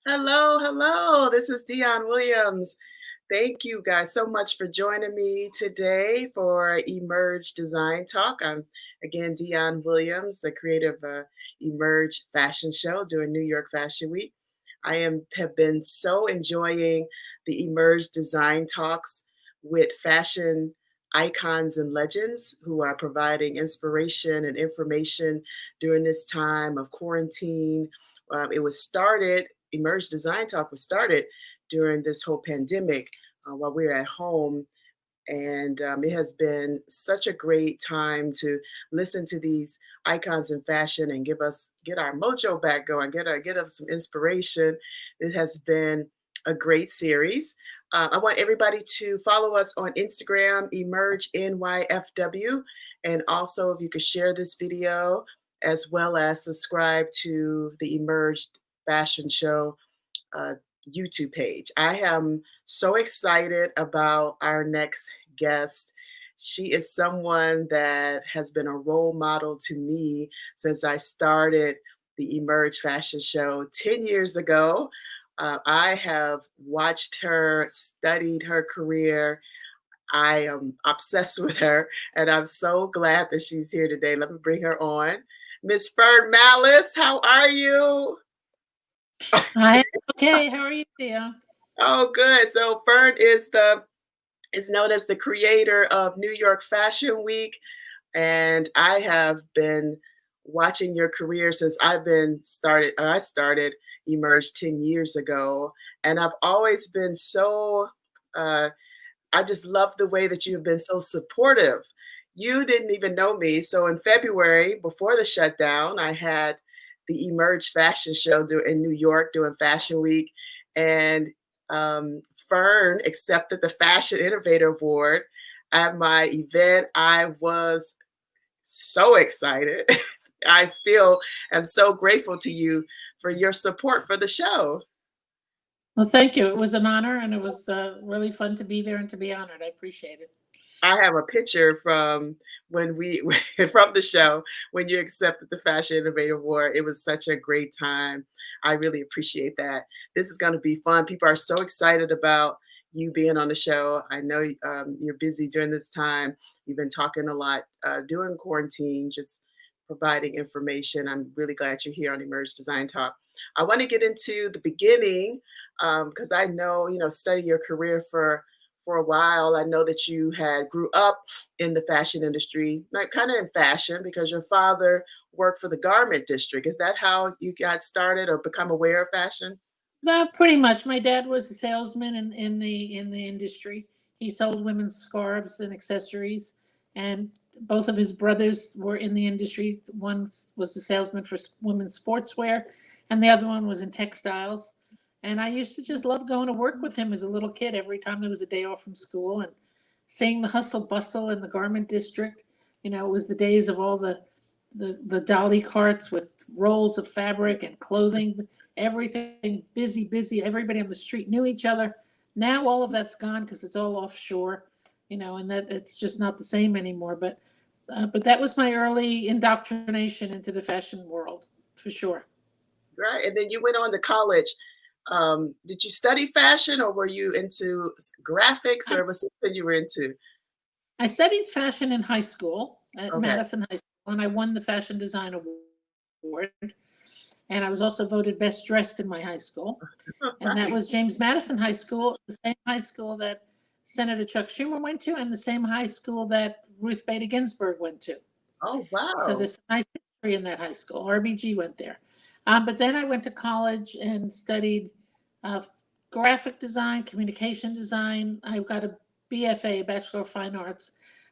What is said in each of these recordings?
Hello, hello. This is Dionne Williams. Thank you guys so much for joining me today for Emerge Design Talk. I'm again Dionne Williams, the creator of Emerge Fashion Show during New York Fashion Week. Have been so enjoying the Emerge Design Talks with fashion icons and legends who are providing inspiration and information during this time of quarantine. It was started Emerge Design Talk was started during this whole pandemic while we were at home. And it has been such a great time to listen to these icons in fashion and get our mojo back going, get us some inspiration. It has been a great series. I want everybody to follow us on Instagram, Emerge NYFW, and also if you could share this video as well as subscribe to the Emerge Fashion Show uh, YouTube page. I am so excited about our next guest. She is someone that has been a role model to me since I started the Emerge Fashion Show 10 years ago. I have watched her, studied her career. I am obsessed with her, and I'm so glad that she's here today. Let me bring her on. Miss Fern Mallis, how are you? Hi. Okay. How are you, Thea? Oh, good. So Fern is known as the creator of New York Fashion Week, and I have been watching your career since I started Emerge 10 years ago, and I've always been so uh, I just love the way that you've been so supportive. You didn't even know me. So in February, before the shutdown, I had the Emerge Fashion Show in New York doing Fashion Week. And Fern accepted the Fashion Innovator Award at my event. I was so excited. I still am so grateful to you for your support for the show. Well, thank you. It was an honor, and it was really fun to be there and to be honored. I appreciate it. I have a picture from when we from the show when you accepted the Fashion Innovator Award. It was such a great time. I really appreciate that. This is going to be fun. People are so excited about you being on the show. I know you're busy during this time. You've been talking a lot during quarantine, just providing information. I'm really glad you're here on Emerge Design Talk. I want to get into the beginning because I know, study your career for a while. I know that you had grew up in the fashion industry, like kind of in fashion, because your father worked for the garment district. Is that how you got started or become aware of fashion? Pretty much. My dad was a salesman in the industry. He sold women's scarves and accessories, and both of his brothers were in the industry. One was a salesman for women's sportswear, and the other one was in textiles. And I used to just love going to work with him as a little kid. Every time there was a day off from school, and seeing the hustle bustle in the garment district. It was the days of all the dolly carts with rolls of fabric and clothing, everything busy, busy. Everybody on the street knew each other. Now all of that's gone because it's all offshore, and that it's just not the same anymore. But that was my early indoctrination into the fashion world, for sure. Right. And then you went on to college. Did you study fashion or were you into graphics or was something you were into? I studied fashion in high school at Okay. Madison High School, and I won the Fashion Design Award. And I was also voted best dressed in my high school. And that Right. was James Madison High School, the same high school that Senator Chuck Schumer went to, and the same high school that Ruth Bader Ginsburg went to. Oh, So wow. there's a nice history in that high school. RBG went there. But then I went to college and studied uh, graphic design, communication design. I got a BFA, a Bachelor of Fine Arts.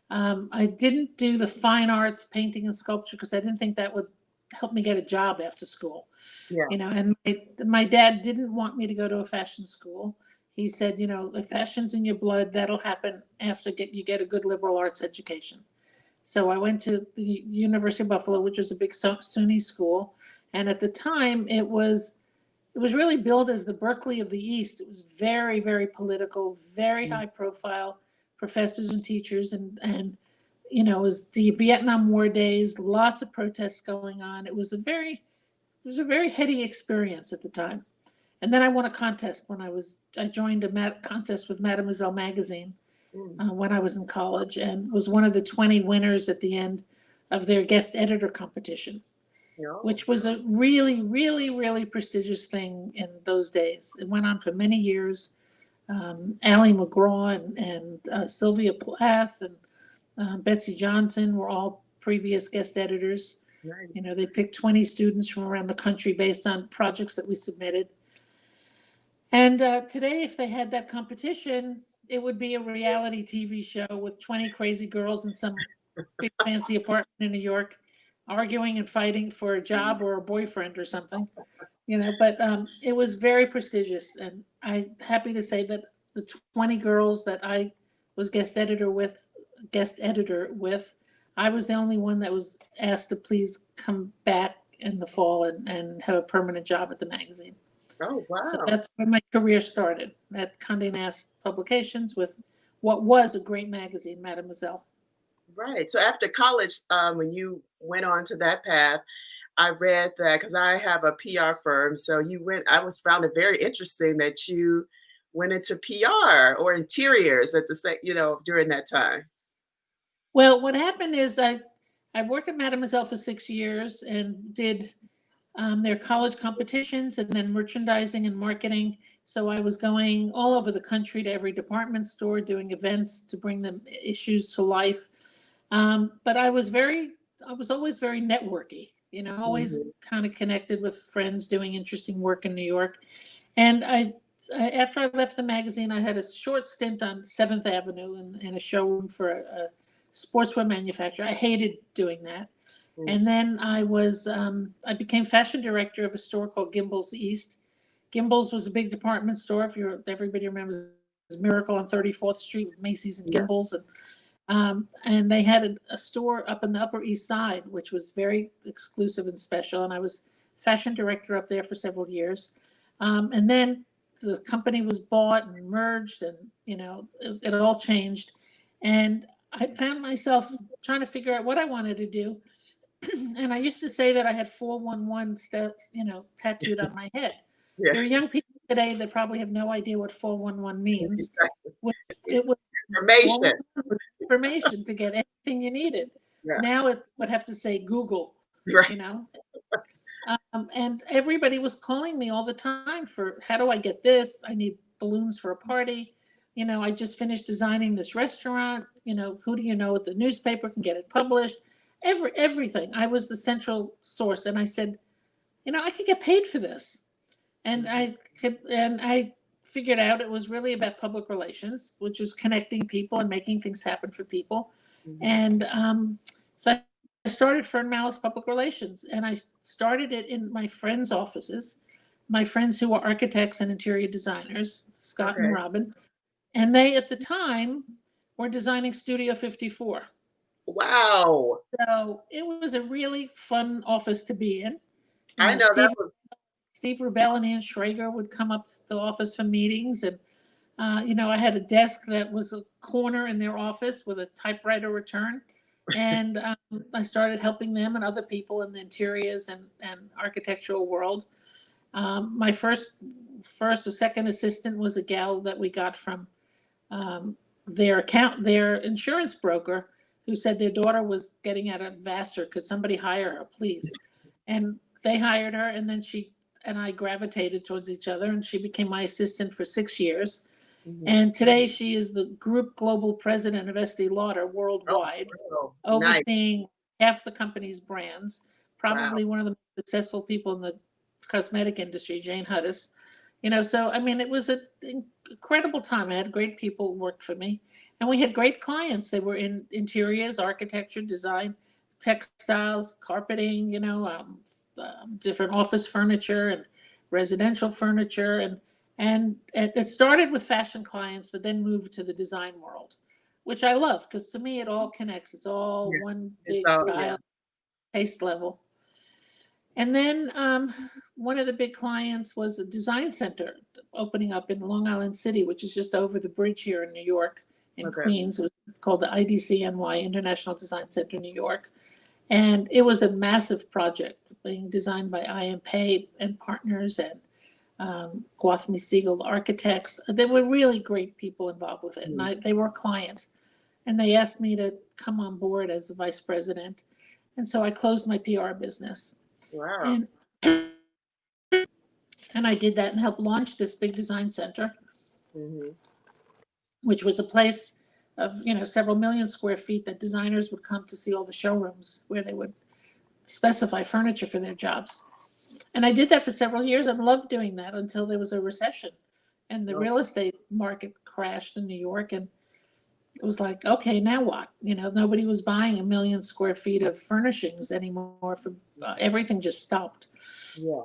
I didn't do the fine arts, painting and sculpture, because I didn't think that would help me get a job after school. Yeah. And my dad didn't want me to go to a fashion school. He said, if fashion's in your blood, that'll happen after you get a good liberal arts education. So I went to the University of Buffalo, which was a big SUNY school, and at the time it was really billed as the Berkeley of the East. It was very, very political, very Mm. high profile professors and teachers, and it was the Vietnam War days, lots of protests going on. It was a very heady experience at the time. And then I won a contest I joined a contest with Mademoiselle magazine Mm. when I was in college, and was one of the 20 winners at the end of their guest editor competition, No. which was a really, really, really prestigious thing in those days. It went on for many years. Allie McGraw and Sylvia Plath and Betsy Johnson were all previous guest editors. Nice. They picked 20 students from around the country based on projects that we submitted. And today, if they had that competition, it would be a reality TV show with 20 crazy girls in some big fancy apartment in New York arguing and fighting for a job or a boyfriend or something. But it was very prestigious. And I'm happy to say that the 20 girls that I was guest editor with, I was the only one that was asked to please come back in the fall and have a permanent job at the magazine. Oh, So wow. that's where my career started at Condé Nast Publications with what was a great magazine, Mademoiselle. Right. So after college, when you went on to that path, I read that because I have a PR firm. So you went, found it very interesting that you went into PR or interiors at the same, during that time. Well, what happened is I worked at Mademoiselle for 6 years and did their college competitions and then merchandising and marketing. So I was going all over the country to every department store doing events to bring them issues to life. But I was always very networky, always Mhm. kind of connected with friends doing interesting work in New York. And after I left the magazine, I had a short stint on 7th Avenue in a showroom for a sportswear manufacturer. I hated doing that. Mm. And then I became fashion director of a store called Gimbel's East. Gimbel's was a big department store. Everybody remembers Miracle on 34th Street with Macy's and Yeah. Gimbel's, and they had a store up in the Upper East Side, which was very exclusive and special. And I was fashion director up there for several years. And then the company was bought and merged, and it all changed. And I found myself trying to figure out what I wanted to do. And I used to say that I had 411 steps, tattooed on my head. Yeah. There are young people today that probably have no idea what 411 means. It was Information. 411 was information to get anything you needed. Yeah. Now it would have to say Google, Right. you know. And everybody was calling me all the time for how do I get this? I need balloons for a party. I just finished designing this restaurant. Who do you know at the newspaper can get it published? Everything. I was the central source, and I said, I could get paid for this, and I figured out it was really about public relations, which is connecting people and making things happen for people, Mhm. and so I started Fern Mallis Public Relations, and I started it in my friends' offices, my friends who were architects and interior designers, Scott and Okay. Robin, and they at the time were designing Studio 54. Wow. So it was a really fun office to be in. I know that Steve was Steve Rubell and Ann Schrager would come up to the office for meetings, and I had a desk that was a corner in their office with a typewriter return, and I started helping them and other people in the interiors and architectural world. My first or second assistant was a gal that we got from their insurance broker, who said their daughter was getting out of Vassar. Could somebody hire her, please? And they hired her, and then she and I gravitated towards each other, and she became my assistant for 6 years. Mhm. And today she is the group global president of Estee Lauder Oh, worldwide, wow. Nice. overseeing half the company's brands. Wow. Probably one of the most successful people in the cosmetic industry, Jane Hudis. So I mean, it was an incredible time. I had great people who worked for me, and we had great clients. They were in interiors, architecture, design, textiles, carpeting. Different office furniture and residential furniture, and it started with fashion clients, but then moved to the design world, which I love because to me it all connects. It's all Yeah. one It's big all, yeah. style, taste level. And then one of the big clients was a design center opening up in Long Island City, which is just over the bridge here in New York, in Okay. Queens. It was called the IDCNY, International Design Center, New York. And it was a massive project being designed by IM Pei and partners. And Gwathmey Siegel, the architects. There were really great people involved with it, Mhm. and they were a client. And they asked me to come on board as a vice president. And so I closed my PR business. Wow. And and I did that and helped launch this big design center, Mhm. which was a place of several million square feet that designers would come to see all the showrooms where they would specify furniture for their jobs. And I did that for several years and loved doing that until there was a recession and the Oh, real estate market crashed in New York. And it was like, okay, now what? Nobody was buying a million square feet of furnishings anymore. For everything just stopped. yeah.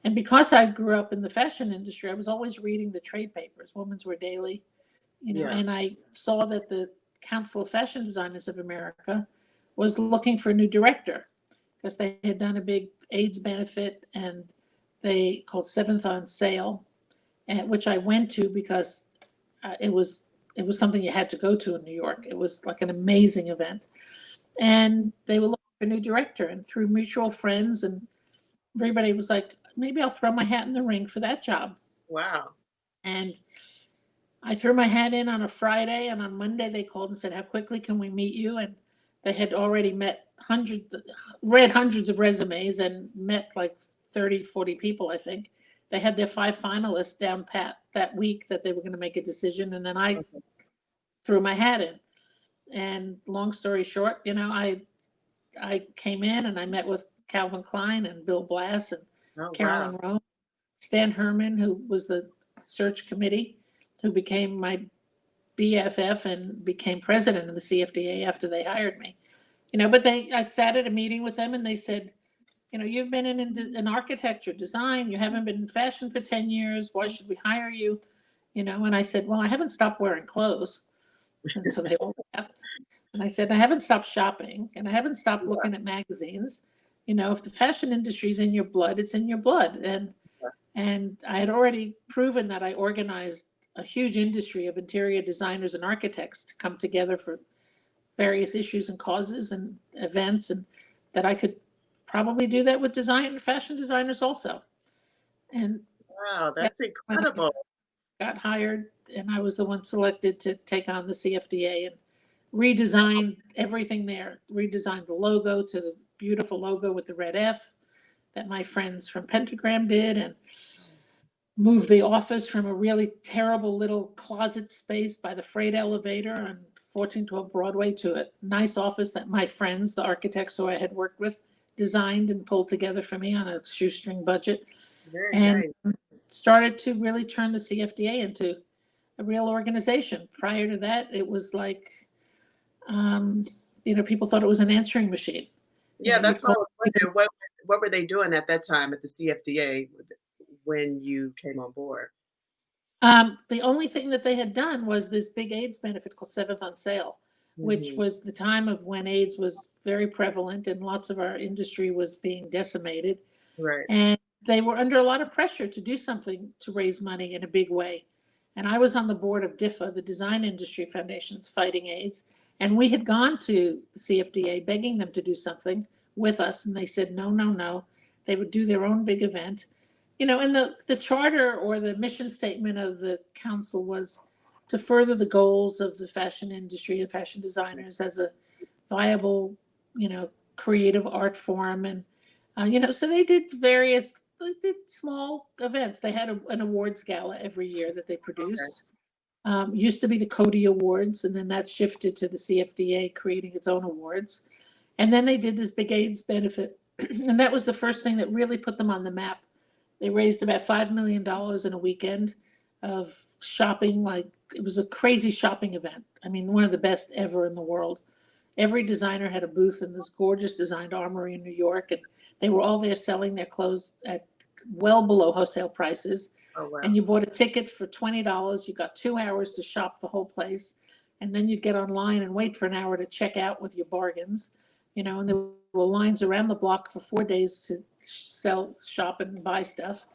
And because I grew up in the fashion industry, I was always reading the trade papers, Women's Wear Daily, Yeah. and I saw that the Council of Fashion Designers of America was looking for a new director because they had done a big AIDS benefit and they called Seventh on Sale, and which I went to because it was something you had to go to in New York. It was like an amazing event, and they were looking for a new director. And through mutual friends and everybody was like, maybe I'll throw my hat in the ring for that job. Wow. And I threw my hat in on a Friday, and on Monday they called and said, "How quickly can we meet you?" And they had already read hundreds of resumes and met like 30, 40 people, I think. They had their 5 finalists down pat that week that they were going to make a decision, and then I Okay. threw my hat in. And long story short, I came in and I met with Calvin Klein and Bill Blass and Oh, wow. Carolyn Rowe, Stan Herman, who was the search committee, who became my BFF and became president of the CFDA after they hired me. But I sat at a meeting with them and they said, you've been in architecture design, you haven't been in fashion for 10 years. Why should we hire you? And I said, well, I haven't stopped wearing clothes. And so they all laughed. And I said, I haven't stopped shopping and I haven't stopped Yeah. looking at magazines. If the fashion industry is in your blood, it's in your blood. And I had already proven that I organized a huge industry of interior designers and architects to come together for various issues and causes and events, and that I could probably do that with design and fashion designers also. And Wow, that's that's when I incredible. got hired, and I was the one selected to take on the CFDA and redesign everything there, redesigned the logo to the beautiful logo with the red F that my friends from Pentagram did, and moved the office from a really terrible little closet space by the freight elevator on 1412 Broadway to a nice office that my friends, the architects who I had worked with, designed and pulled together for me on a shoestring budget, Very and nice. started to really turn the CFDA into a real organization. Prior to that, it was like, um, people thought it was an answering machine. Yeah, You that's why I call was wondering what were they doing at that time at the CFDA when you came on board? The only thing that they had done was this big AIDS benefit called Seventh on Sale, which Mhm. was the time of when AIDS was very prevalent and lots of our industry was being decimated. Right. And they were under a lot of pressure to do something to raise money in a big way. And I was on the board of DIFA, the Design Industry Foundation's Fighting AIDS. And we had gone to the CFDA begging them to do something with us. And they said, no, no, no. They would do their own big event. And the charter or the mission statement of the council was to further the goals of the fashion industry and fashion designers as a viable, creative art form. And, so they did small events. They had an awards gala every year that they Okay. produced. Used to be the Cody Awards, and then that shifted to the CFDA creating its own awards. And then they did this big AIDS benefit. And that was the first thing that really put them on the map. They raised about $5 million in a weekend of shopping. Like, it was a crazy shopping event. I mean, one of the best ever in the world. Every designer had a booth in this gorgeous designed armory in New York, and they were all there selling their clothes at well below wholesale prices. Oh, wow. And you bought a ticket for $20. You got 2 hours to shop the whole place, and then you'd get online and wait for an hour to check out with your bargains. And there were lines around the block for 4 days to sell, shop, and buy stuff.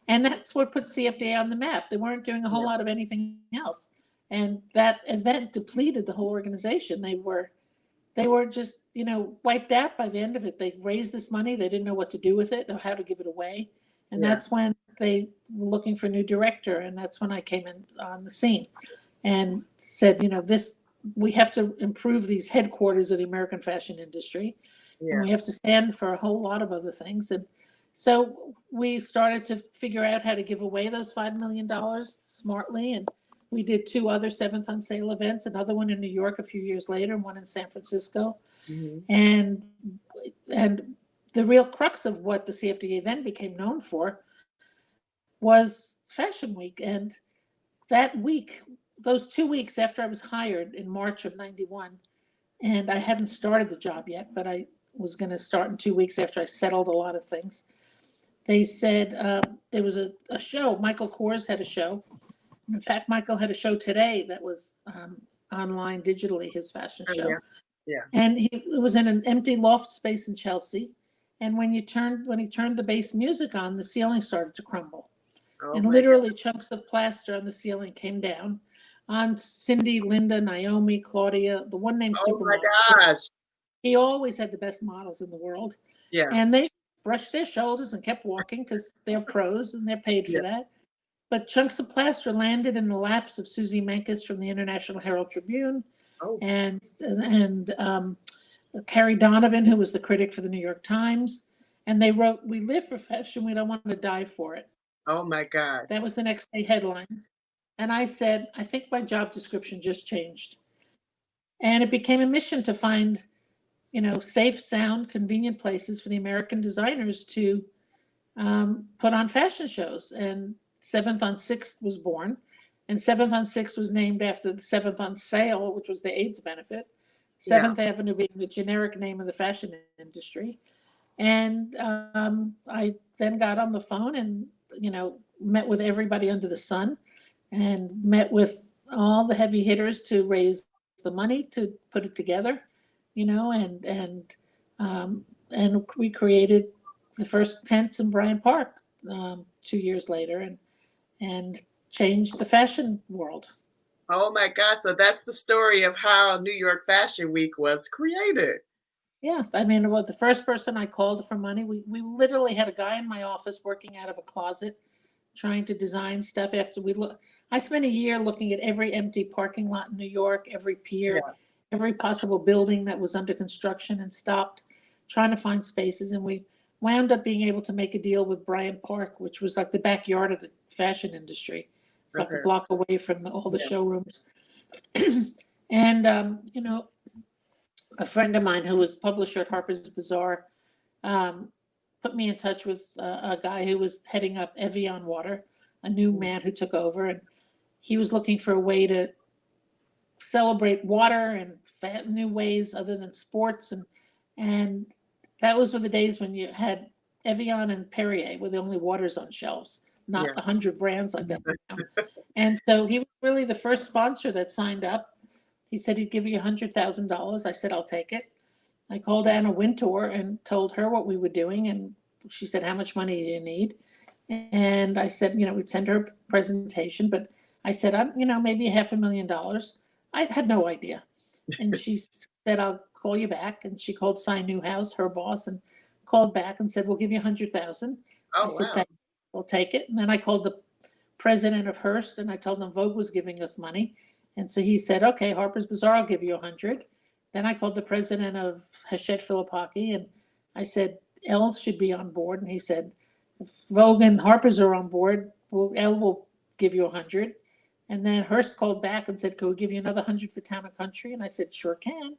And that's what put CFDA on the map. They weren't doing a whole Yeah. lot of anything else. And that event depleted the whole organization. They were just, wiped out by the end of it. They raised this money. They didn't know what to do with it or how to give it away. And Yeah. that's when they were looking for a new director, and that's when I came in on the scene and said, this, we have to improve these headquarters of the American fashion industry, and Yeah. we have to stand for a whole lot of other things. And so we started to figure out how to give away those $5 million smartly, and we did 2 other 7th on sale events, another one in New York a few years later, and one in San Francisco. Hmm. And the real crux of what the CFDA then became known for was Fashion Week. And that week, those 2 weeks after I was hired in March of 91, and I hadn't started the job yet, but I was going to start in 2 weeks after I settled a lot of things. They said there was a show. Michael Kors had a show. In fact, Michael had a show today that was online digitally, his fashion Oh, show. yeah. Yeah. And it was in an empty loft space in Chelsea. And when he turned the bass music on, the ceiling started to crumble. Oh And my literally chunks of plaster on the ceiling came down on Cindy, Linda, Naomi, Claudia, the one named Oh my Supermodel. gosh. He always had the best models in the world. Yeah. And they brushed their shoulders and kept walking because they're pros and they're paid for Yeah. that. But chunks of plaster landed in the laps of Susie Menkes from the International Herald Tribune Oh. and Carrie Donovan, who was the critic for the New York Times. And they wrote, "We live for fashion. We don't want to die for it." Oh my gosh. That was the next day headlines. And I said, I think my job description just changed. And it became a mission to find, safe, sound, convenient places for the American designers to put on fashion shows. And 7th on 6th was born. And 7th on 6th was named after the 7th on sale, which was the AIDS benefit. Yeah. 7th Avenue being the generic name of the fashion industry. And I then got on the phone and, met with everybody under the sun and met with all the heavy hitters to raise the money to put it together, and we created the first tents in Bryant Park 2 years later, and changed the fashion world. Oh my gosh. So that's the story of how New York Fashion Week was created. Yeah, I mean, well, the first person I called for money, we literally had a guy in my office working out of a closet, trying to design stuff. After we look, I spent a year looking at every empty parking lot in New York, every pier, Yeah. every possible building that was under construction and stopped, trying to find spaces. And we wound up being able to make a deal with Bryant Park, which was like the backyard of the fashion industry. It's like a Okay. block away from all the Yeah. showrooms. And a friend of mine who was publisher at Harper's Bazaar um, put me in touch with a guy who was heading up Evian Water, a new Mm. man who took over, and he was looking for a way to celebrate water and new ways other than sports, and that was the days when you had Evian and Perrier were the only waters on shelves, not Yeah. 100 brands like that now. And so he was really the first sponsor that signed up. He said he'd give you $100,000. I said, I'll take it. I called Anna Wintour and told her what we were doing. And she said, how much money do you need? And I said, we'd send her a presentation. But I said, maybe $500,000. I had no idea. And she said, I'll call you back. And she called Cy Newhouse, her boss, and called back and said, we'll give you $100,000. I Oh said, wow. thank you. I'll take it. And then I called the president of Hearst and I told him Vogue was giving us money. And so he said, okay, Harper's Bazaar, I'll give you 100. Then I called the president of Hachette Philippaki and I said, Elle should be on board. And he said, if Vogue and Harper's are on board, Elle will give you 100. And then Hearst called back and said, could we give you another 100 for Town and Country? And I said, sure can.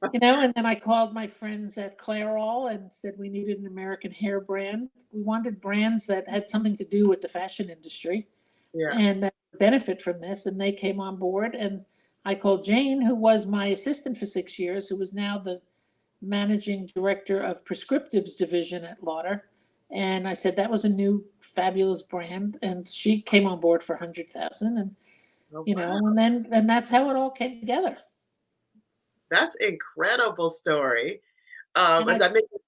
And then I called my friends at Clairol and said we needed an American hair brand. We wanted brands that had something to do with the fashion industry Yeah. and that benefit from this. And they came on board. And I called Jane, who was my assistant for 6 years, who was now the managing director of Prescriptives division at Lauder. And I said that was a new fabulous brand. And she came on board for 100,000. And Oh wow. and that's how it all came together. That's incredible story. And I As I mentioned,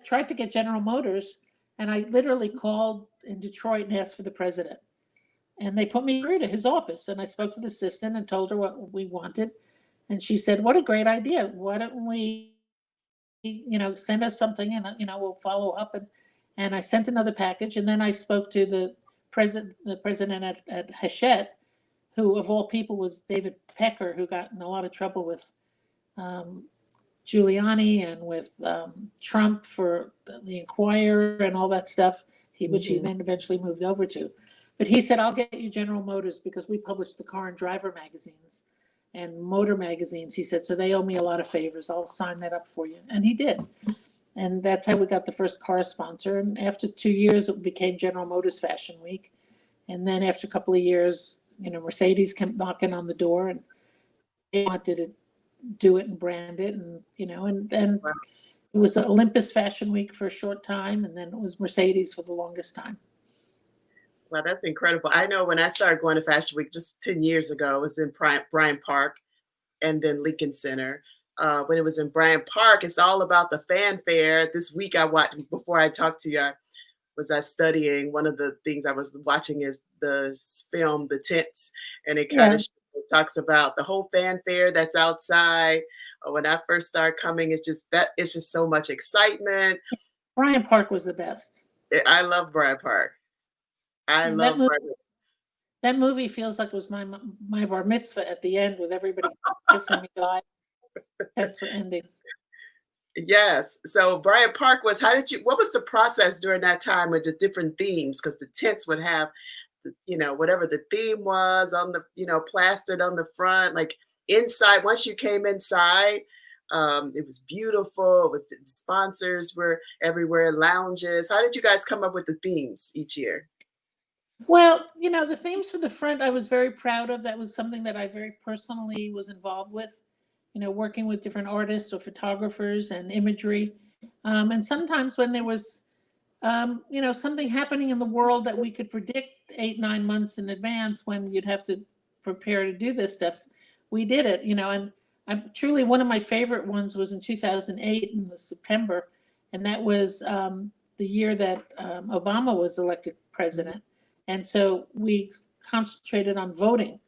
tried to get General Motors, and I literally called in Detroit and asked for the president. And they put me through to his office, and I spoke to the assistant and told her what we wanted. And she said, "What a great idea! Why don't we, send us something, and we'll follow up." And I sent another package, and then I spoke to the president at Hachette, who of all people was David Pecker, who got in a lot of trouble with um, Giuliani and with Trump for the Inquirer and all that stuff, which he Mhm. then eventually moved over to. But he said, I'll get you General Motors because we published the car and driver magazines and motor magazines. He said, so they owe me a lot of favors. I'll sign that up for you. And he did. And that's how we got the first car sponsor. And after 2 years, it became General Motors Fashion Week. And then after a couple of years, Mercedes came knocking on the door and they wanted to do it and brand it. And, and Wow. it was Olympus Fashion Week for a short time. And then it was Mercedes for the longest time. Wow, that's incredible. I know when I started going to Fashion Week just 10 years ago, it was in Bryant Park and then Lincoln Center. When it was in Bryant Park, it's all about the fanfare. This week I watched, before I talked to you, I studying. One of the things I was watching is the film, The Tents, and it kind Yeah. of talks about the whole fanfare that's outside. When I first started coming, it's just so much excitement. Bryant Park was the best. I love Bryant Park. I And that love movie, Bryant. that movie feels like it was my bar mitzvah at the end with everybody kissing me goodbye. Tents were ending. Yes. So Bryant Park what was the process during that time with the different themes? Because the tents would have, whatever the theme was on the, plastered on the front, like inside, once you came inside, it was beautiful. It was the sponsors were everywhere, lounges. How did you guys come up with the themes each year? Well, the themes for the front I was very proud of. That was something that I very personally was involved with, working with different artists or photographers and imagery. And sometimes when there was, something happening in the world that we could predict 8, 9 months in advance when you'd have to prepare to do this stuff, we did it, and I'm truly one of my favorite ones was in 2008 in the September. And that was the year that Obama was elected president. And so we concentrated on voting.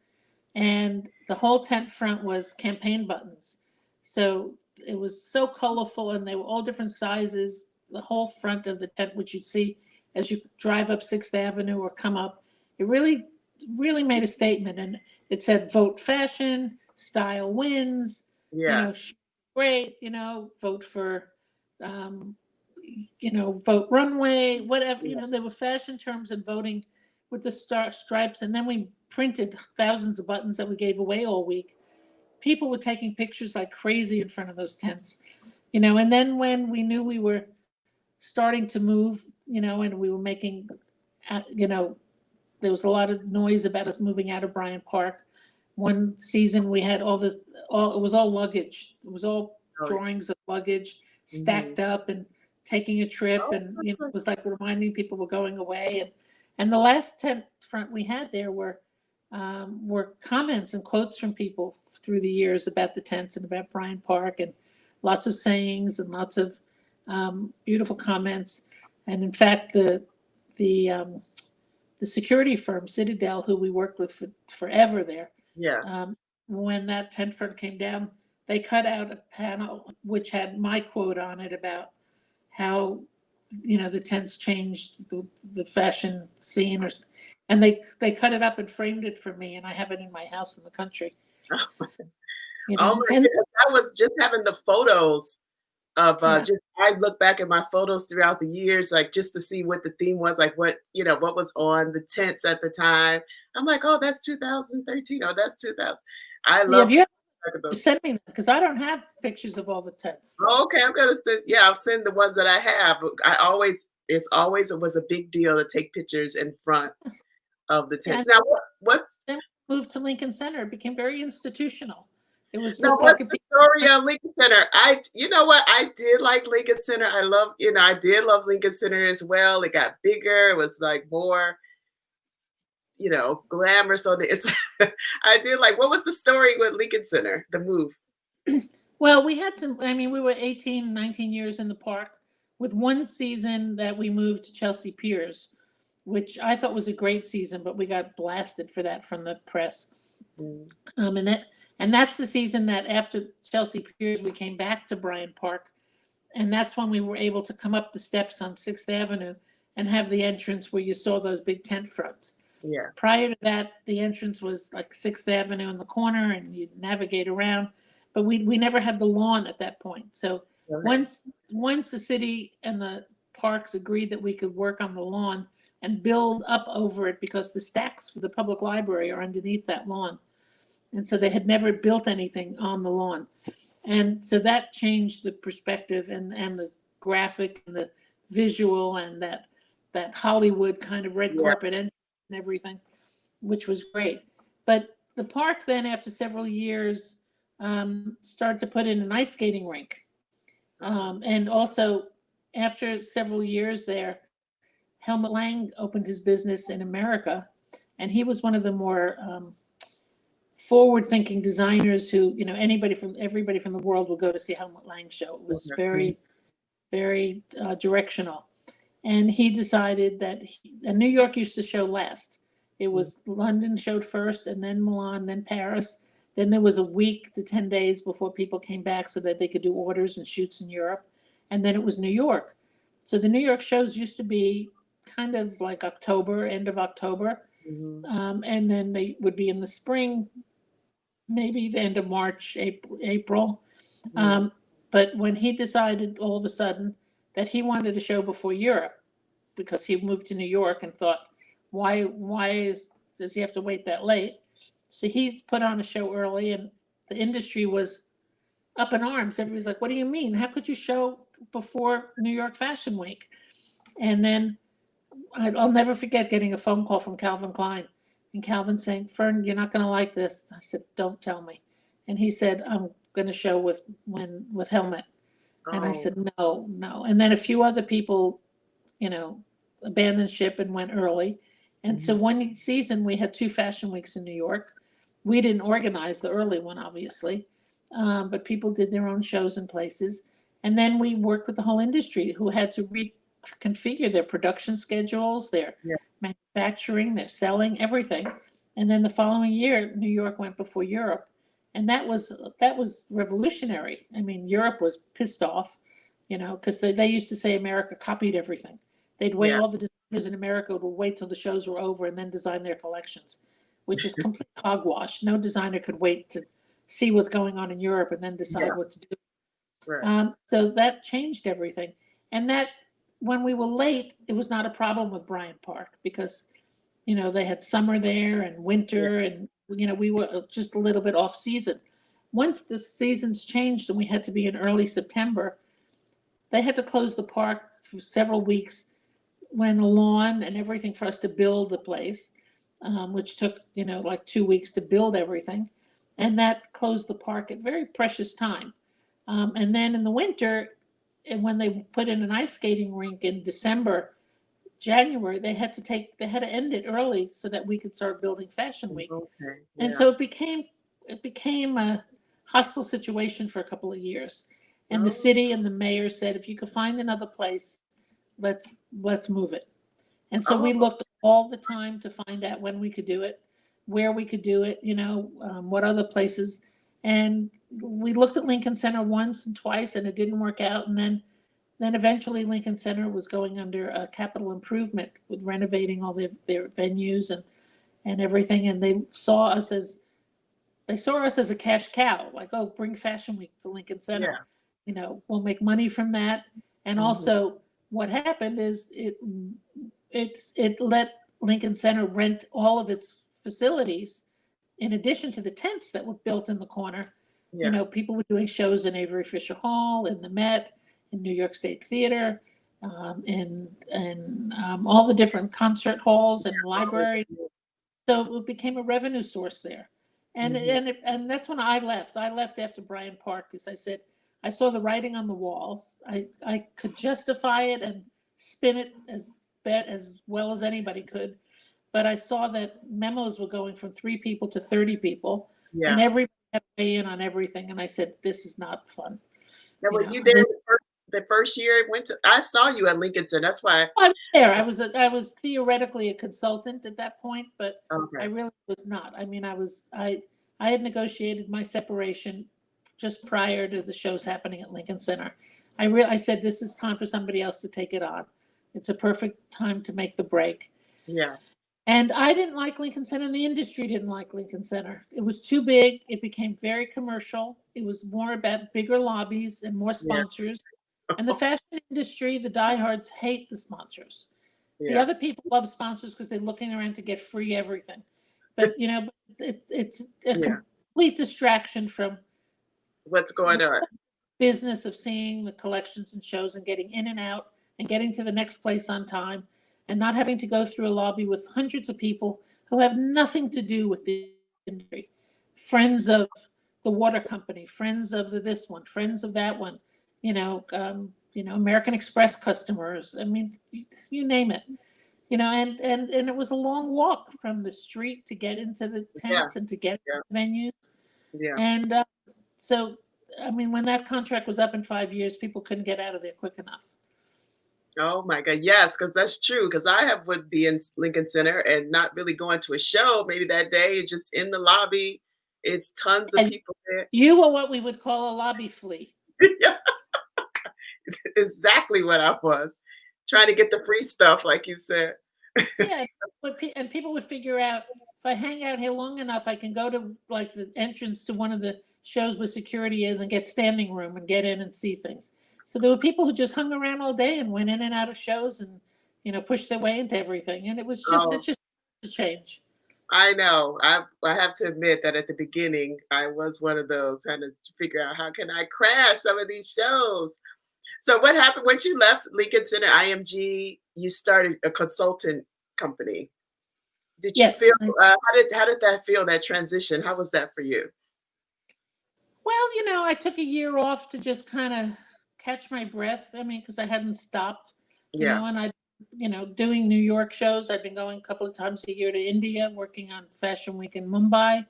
And the whole tent front was campaign buttons. So it was so colorful and they were all different sizes. The whole front of the tent, which you'd see as you drive up 6th Avenue or come up, it really, really made a statement. And it said, vote fashion, style wins, Yeah. great, vote for, vote runway, whatever, Yeah. there were fashion terms and voting with the stripes. And then we printed thousands of buttons that we gave away all week. People were taking pictures like crazy in front of those tents, and then when we knew we were starting to move, and we were making, there was a lot of noise about us moving out of Bryant Park. One season we had it was all luggage. It was all Oh, drawings of luggage mhm. stacked up and taking a trip. Oh, And, it was like reminding people we're going away. And the last tent front we had there were comments and quotes from people through the years about the tents and about Bryant Park, and lots of sayings and lots of beautiful comments. And in fact, the security firm Citadel, who we worked with for forever there, yeah. when that tent front came down, they cut out a panel which had my quote on it about how the tents changed the fashion scene, and they cut it up and framed it for me, and I have it in my house in the country. Oh my And goodness. I was just having the photos of yeah, just I look back at my photos throughout the years, like just to see what the theme was, like what was on the tents at the time. I'm like, oh, that's 2013. Oh, that's 2000. I yeah. love If you talking have, about. send me that because I don't have pictures of all the tents Oh, fronts. okay, I'm gonna send. Yeah, I'll send the ones that I have. It was a big deal to take pictures in front of the tents. And Now, what then we moved to Lincoln Center. It became very institutional. It now looked like what's a the big. story on Lincoln Center? You know what? I did like Lincoln Center. I did love Lincoln Center as well. It got bigger. It was like more, glamorous on the it's I did like what was the story with Lincoln Center, the move? Well, we had to, I mean, we were 18, 19 years in the park with one season that we moved to Chelsea Piers, which I thought was a great season, but we got blasted for that from the press. Mm, And that's the season that after Chelsea Piers, we came back to Bryant Park And that's when we were able to come up the steps on 6th Avenue and have the entrance where you saw those big tent fronts. Yeah. Prior to that, the entrance was like 6th Avenue in the corner and you'd navigate around, but we never had the lawn at that point. So Okay. once the city and the parks agreed that we could work on the lawn and build up over it, because the stacks for the public library are underneath that lawn. And so they had never built anything on the lawn. And so that changed the perspective and the graphic and the visual and that Hollywood kind of red Yeah. carpet and everything, which was great. But the park then, after several years, started to put in an ice skating rink. And also, after several years there, Helmut Lang opened his business in America, and he was one of the more forward-thinking designers who, everybody from the world would go to see Helmut Lang show. It was Okay. very directional. And he decided that and New York used to show last. It was London showed first, and then Milan, then Paris. Then there was a week to 10 days before people came back so that they could do orders and shoots in Europe. And then it was New York. So the New York shows used to be kind of like October, end of October. And then they would be in the spring, maybe the end of March, April. But when he decided all of a sudden that he wanted a show before Europe, because he moved to New York and thought, why does he have to wait that late? So he put on a show early, and the industry was up in arms. Everybody's like, what do you mean? How could you show before New York Fashion Week? And then I'll never forget getting a phone call from Calvin Klein, and Calvin saying, Fern, you're not going to like this. I said, don't tell me. And he said, I'm going to show with Helmut. And I said, no. And then a few other people, abandoned ship and went early. And so one season we had 2 fashion weeks in New York. We didn't organize the early one, obviously, but people did their own shows and places. And then we worked with the whole industry, who had to reconfigure their production schedules, their manufacturing, their selling, everything. And then the following year, New York went before Europe. And that was revolutionary. I mean, Europe was pissed off, because they used to say America copied everything. They'd wait, all the designers in America would wait till the shows were over and then design their collections, which is complete hogwash. No designer could wait to see what's going on in Europe and then decide what to do. Right. So that changed everything. And that, when we were late, it was not a problem with Bryant Park, because, they had summer there and winter, and, we were just a little bit off season. Once the seasons changed and we had to be in early September, they had to close the park for several weeks, when the lawn and everything for us to build the place, which took, like 2 weeks to build everything. And that closed the park at very precious time. And then in the winter, and when they put in an ice skating rink in December, January, they had to end it early so that we could start building Fashion Week. Okay. And so it became a hostile situation for a couple of years. And the city and the mayor said, if you could find another place, let's move it. And so we looked all the time to find out when we could do it, where we could do it, what other places. And we looked at Lincoln Center once and twice, and it didn't work out. And then eventually Lincoln Center was going under a capital improvement with renovating all their venues and everything. And they saw us as a cash cow, like, oh, bring Fashion Week to Lincoln Center. We'll make money from that. And also what happened is it let Lincoln Center rent all of its facilities in addition to the tents that were built in the corner. People were doing shows in Avery Fisher Hall, in the Met, in New York State Theater, in all the different concert halls and libraries. So it became a revenue source there. And that's when I left. I left after Bryant Park, because I said, I saw the writing on the walls. I could justify it and spin it as well as anybody could. But I saw that memos were going from 3 people to 30 people, and everybody had to weigh in on everything. And I said, this is not fun. Now, were you there the first year it went to? I saw you at Lincoln Center. That's why I was there. I was theoretically a consultant at that point, but I really was not. I mean, I had negotiated my separation just prior to the shows happening at Lincoln Center. I said, this is time for somebody else to take it on. It's a perfect time to make the break. Yeah. And I didn't like Lincoln Center, and the industry didn't like Lincoln Center. It was too big. It became very commercial. It was more about bigger lobbies and more Yeah. sponsors. And the fashion industry, the diehards hate the sponsors. The Yeah. other people love sponsors because they're looking around to get free everything. But it's a Yeah. complete distraction from What's going on? business of seeing the collections and shows and getting in and out and getting to the next place on time and not having to go through a lobby with hundreds of people who have nothing to do with the industry. Friends of the water company, friends of this one, friends of that one, American Express customers. I mean, you name it. And it was a long walk from the street to get into the Yeah. tents and to get Yeah. venues. Yeah. And so, I mean, when that contract was up in 5 years, people couldn't get out of there quick enough. Oh my God. Yes, because that's true. Because would be in Lincoln Center and not really going to a show maybe that day, just in the lobby. It's tons of And people there. you were what we would call a lobby flea. Yeah, exactly what I was. Trying to get the free stuff, like you said. Yeah, and people would figure out if I hang out here long enough, I can go to like the entrance to one of the shows where security is and get standing room and get in and see things. So there were people who just hung around all day and went in and out of shows and pushed their way into everything. And Oh, it's just a change. I know. I have to admit that at the beginning, I was one of those trying to figure out how can I crash some of these shows. So what happened once you left Lincoln Center, IMG? You started a consultant company. Did you Yes. feel how did that feel, that transition? How was that for you? Well, I took a year off to just kind of catch my breath. I mean, because I hadn't stopped, Yeah. and doing New York shows. I've been going a couple of times a year to India, working on Fashion Week in Mumbai,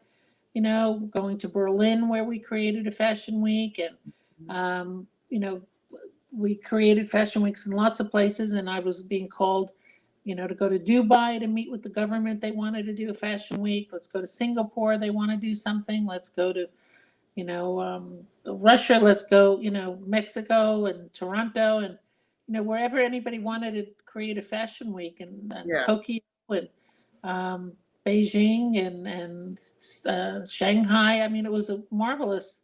going to Berlin where we created a fashion week. And, we created fashion weeks in lots of places. And I was being called, to go to Dubai to meet with the government. They wanted to do a fashion week. Let's go to Singapore. They want to do something. Let's go to Russia, let's go, Mexico and Toronto and, wherever anybody wanted to create a fashion week and Yeah. Tokyo and Beijing and Shanghai. I mean, it was a marvelous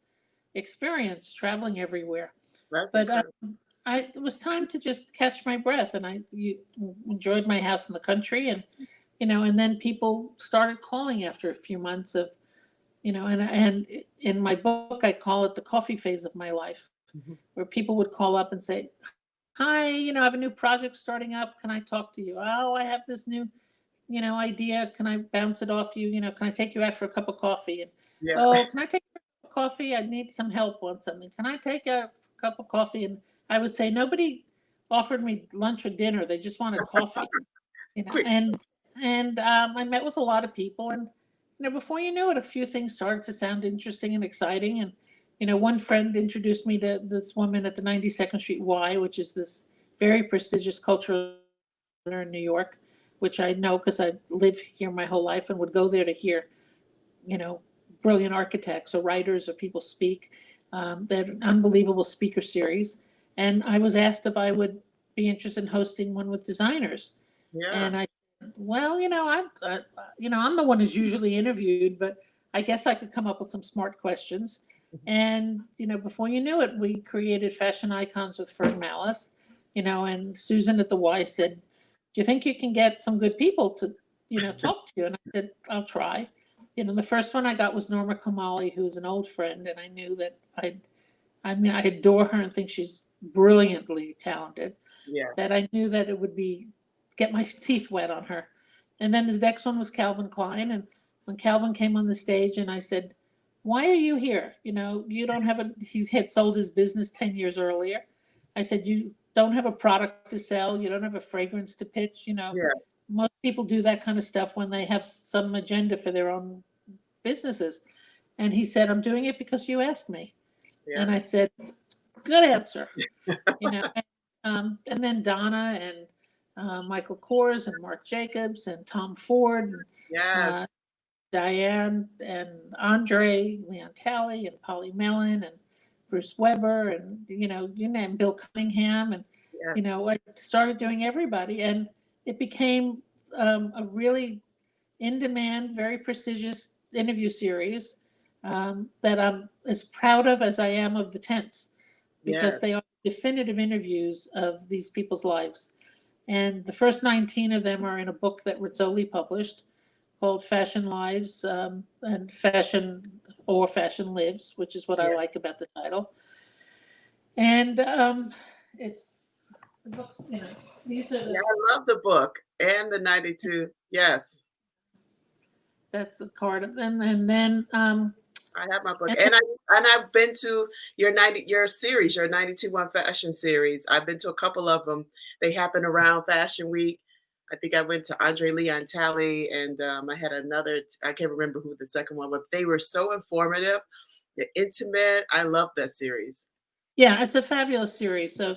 experience traveling everywhere. That's But incredible. it was time to just catch my breath, and enjoyed my house in the country, and then people started calling after a few months of, and in my book, I call it the coffee phase of my life, Mhm. where people would call up and say, "Hi, I have a new project starting up. Can I talk to you? Oh, I have this new, idea. Can I bounce it off you? Can I take you out for a cup of coffee? And Yeah. oh, can I take a cup of coffee? I need some help on something. Can I take a cup of coffee?" And I would say nobody offered me lunch or dinner. They just wanted coffee, Quick. and I met with a lot of people, and before you knew it, a few things started to sound interesting and exciting. And one friend introduced me to this woman at the 92nd Street Y, which is this very prestigious cultural center in New York, which I know because I lived here my whole life and would go there to hear, you know, brilliant architects or writers or people speak. They had an unbelievable speaker series, and I was asked if I would be interested in hosting one with designers. Yeah. And I said, well, I'm the one who's usually interviewed, but I guess I could come up with some smart questions. And before you knew it, we created fashion icons with Fern Mallis. And Susan at the Y said, "Do you think you can get some good people to, talk to you?" And I said, "I'll try." The first one I got was Norma Kamali, who's an old friend, and I knew that I adore her and think she's brilliantly talented. Yeah. That I knew that it would be get my teeth wet on her. And then the next one was Calvin Klein. And when Calvin came on the stage and I said, "Why are you here? You don't have he had sold his business 10 years earlier." I said, "You don't have a product to sell. You don't have a fragrance to pitch. Yeah. Most people do that kind of stuff when they have some agenda for their own businesses." And he said, "I'm doing it because you asked me." Yeah. And I said, "Good answer." you know, and then Donna and Michael Kors and Marc Jacobs and Tom Ford and Yes. Diane and Andre, Leon Talley and Polly Mellon and Bruce Weber, and you name Bill Cunningham, and Yeah. I started doing everybody, and it became a really in-demand, very prestigious interview series that I'm as proud of as I am of the tents, because Yes. they are definitive interviews of these people's lives. And the first 19 of them are in a book that Rizzoli published called Fashion Lives, and Fashion Lives, which is what I Yeah. like about the title. And it's, it looks, these are Yeah. the, I love the book and the 92. Yes. that's the card of them. And then, I have my book, and and I've been to your series, your 92 One Fashion series. I've been to a couple of them. They happen around Fashion Week. I think I went to Andre Leon Talley, and I had another. I can't remember who the second one was. They were so informative. They're intimate. I love that series. yeah, it's a fabulous series. So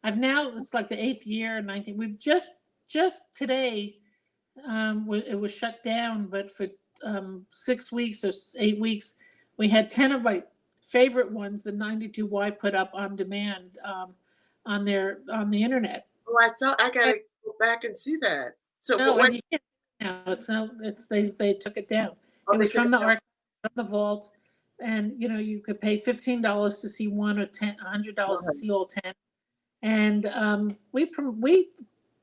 it's like the 8th year, 19th. We've just today, it was shut down, but for 6 weeks or 8 weeks, we had 10 of my favorite ones, the 92Y, put up on demand, on the internet. Oh, I saw. I gotta go back and see that. So No, what? and you can't now. It's no. It's they took it down. Oh, It they was took from it the down. archive, from the vault, and you could pay $15 to see one, or $100 to Right. see all 10. And we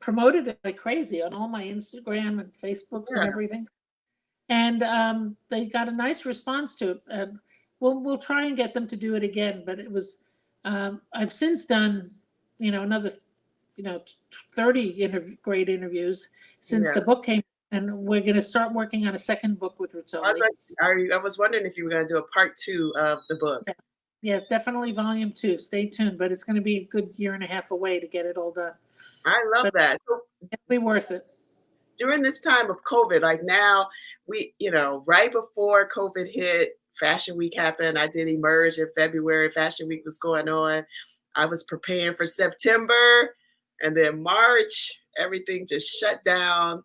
promoted it like crazy on all my Instagram and Facebooks and Yeah. everything. And they got a nice response to it. And we'll try and get them to do it again. But it was, I've since done another 30 great interviews since Yeah. the book came, and we're going to start working on a second book with I was Rizzoli. like, I was wondering if you were gonna do a part two of the book. Yeah. Yes, definitely volume 2. Stay tuned, but it's going to be a good year and a half away to get it all done. I love But that. So it'll be worth it. during this time of COVID, like now, right before COVID hit, Fashion Week happened. I did Emerge in February. Fashion Week was going on. I was preparing for September, and then March, everything just shut down.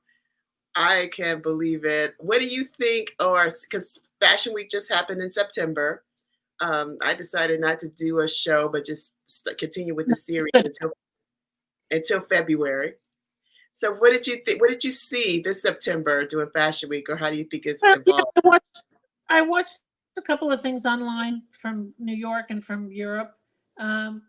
I can't believe it. What do you think? Or because Fashion Week just happened in September, I decided not to do a show, but just continue with the series until February. So what did you think? What did you see this September during Fashion Week, or how do you think it's Well, evolved? I watched a couple of things online from New York and from Europe. Um,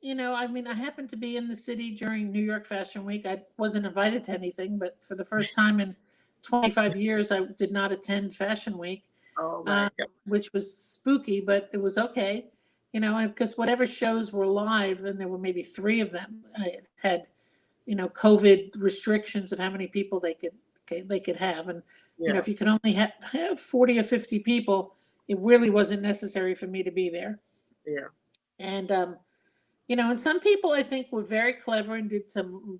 I mean, I happened to be in the city during New York Fashion Week. I wasn't invited to anything, but for the first time in 25 years, I did not attend Fashion Week, Oh my um, God. which was spooky, but it was okay. Because whatever shows were live, and there were maybe 3 of them, I had COVID restrictions of how many people they could have, and Yeah, if you can only have 40 or 50 people, it really wasn't necessary for me to be there. yeah, And and some people I think were very clever and did some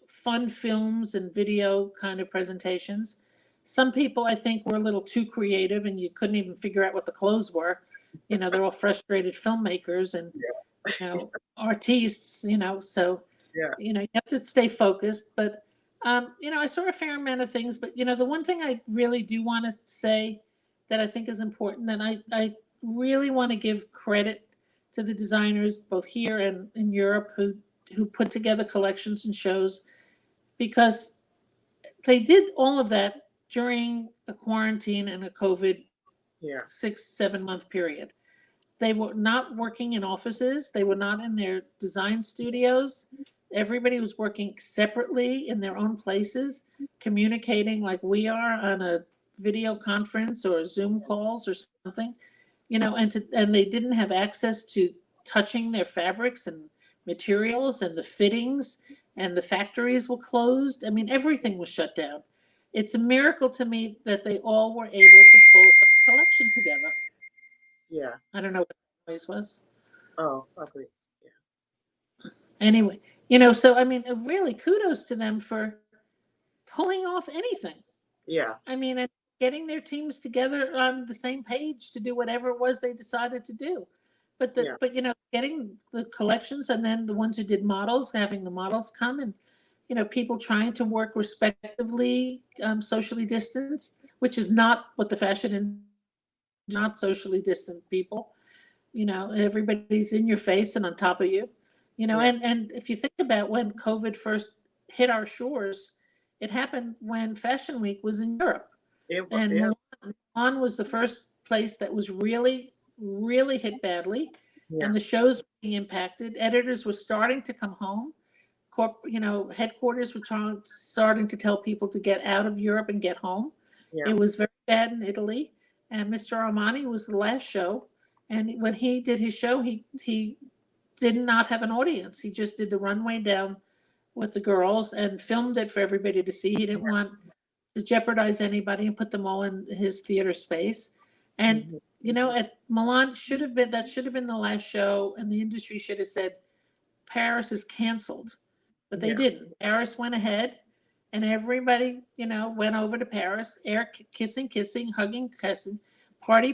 fun films and video kind of presentations. Some people I think were a little too creative, and you couldn't even figure out what the clothes were. They're all frustrated filmmakers and artists. So yeah, you have to stay focused. But I saw a fair amount of things. But the one thing I really do want to say that I think is important, and I really want to give credit to the designers both here and in Europe who put together collections and shows, because they did all of that during a quarantine and a COVID yeah, 6-7 month period. They were not working in offices. They were not in their design studios. Everybody was working separately in their own places, communicating like we are on a video conference or Zoom calls or something. And they didn't have access to touching their fabrics and materials, and the fittings, and the factories were closed. I mean, everything was shut down. It's a miracle to me that they all were able to pull a collection together. yeah. I don't know what the noise was. Oh, probably. Yeah, Anyway, so I mean, really kudos to them for pulling off anything. yeah, I mean, and getting their teams together on the same page to do whatever it was they decided to do. yeah, Getting the collections, and then the ones who did models, having the models come, and people trying to work respectively, socially distanced, which is not what the fashion, not socially distant people. Everybody's in your face and on top of you. Yeah. And if you think about when COVID first hit our shores, it happened when Fashion Week was in Europe. And Yeah. Milan was the first place that was really, really hit badly, Yeah. and the shows were being impacted. Editors were starting to come home. Headquarters were starting to tell people to get out of Europe and get home. Yeah. It was very bad in Italy, and Mr. Armani was the last show. And when he did his show, he did not have an audience. He just did the runway down with the girls and filmed it for everybody to see. He didn't want to jeopardize anybody and put them all in his theater space. And Mhm. at Milan should have been the last show, and the industry should have said Paris is canceled, but they Yeah. didn't. Paris went ahead, and everybody went over to Paris, air kissing, hugging, kissing, party,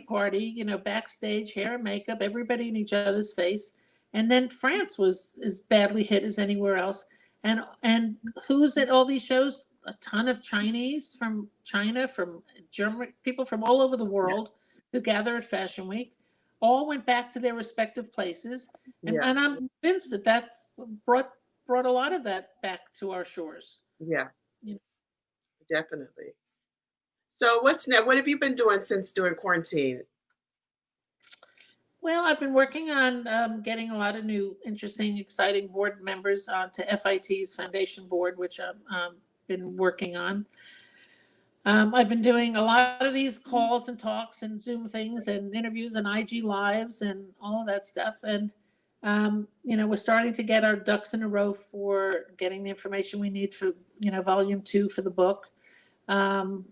backstage, hair and makeup, everybody in each other's face. And then France was as badly hit as anywhere else. And who's at all these shows? A ton of Chinese from China, from Germany, people from all over the Yeah. world who gather at Fashion Week, all went back to their respective places. And, Yeah. and I'm convinced that that's brought a lot of that back to our shores. Yeah. You know. Definitely. So what's now? What have you been doing since during quarantine? Well, I've been working on getting a lot of new, interesting, exciting board members to FIT's foundation board, which I've been working on. I've been doing a lot of these calls and talks and Zoom things and interviews and IG lives and all of that stuff. And, we're starting to get our ducks in a row for getting the information we need for, volume 2 for the book. I'm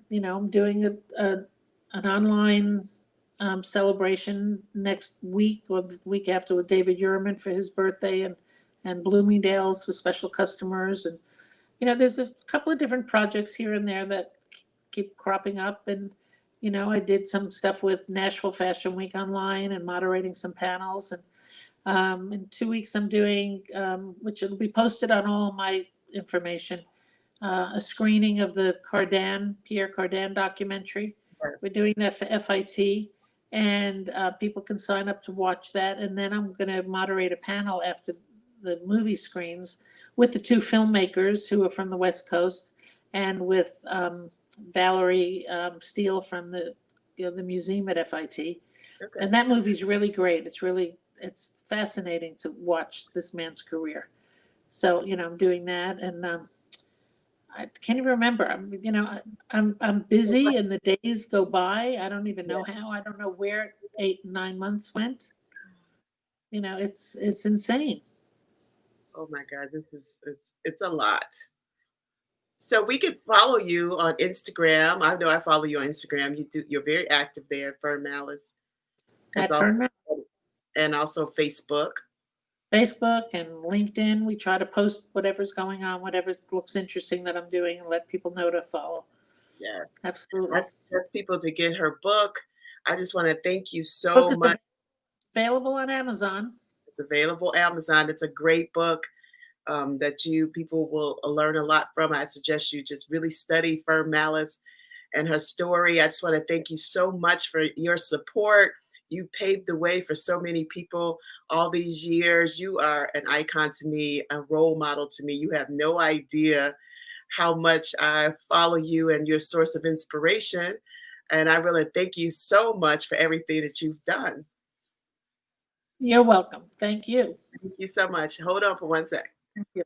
doing an online celebration next week or the week after with David Uriman for his birthday and Bloomingdale's for special customers. And, there's a couple of different projects here and there that keep cropping up. And, I did some stuff with Nashville Fashion Week online and moderating some panels. And in 2 weeks, I'm doing, which will be posted on all my information, a screening of the Pierre Cardin documentary. Yes. We're doing that for FIT, and people can sign up to watch that. And then I'm going to moderate a panel after the movie screens with the two filmmakers who are from the West Coast, and with Valerie Steele from the museum at FIT. Okay. And that movie's really great. It's fascinating to watch this man's career. So I'm doing that, and I can't even remember. I'm busy, and the days go by. I don't even know how. I don't know where 8, 9 months went. It's insane. Oh my God, this is it's a lot. So we could follow you on Instagram. I know I follow you on Instagram. You're very active there, Fern Mallis. It's At also Fern and also Facebook. Facebook and LinkedIn, we try to post whatever's going on, whatever looks interesting that I'm doing, and let people know to follow. Yeah. Absolutely. That's people to get her book. I just want to thank you Book so is much. available on Amazon. It's available Amazon. It's a great book that people will learn a lot from. I suggest you just really study Fern Mallis and her story. I just want to thank you so much for your support. You paved the way for so many people all these years. You are an icon to me, a role model to me. You have no idea how much I follow you and your source of inspiration. And I really thank you so much for everything that you've done. You're welcome. Thank you. Thank you so much. Hold on for one sec. Thank you.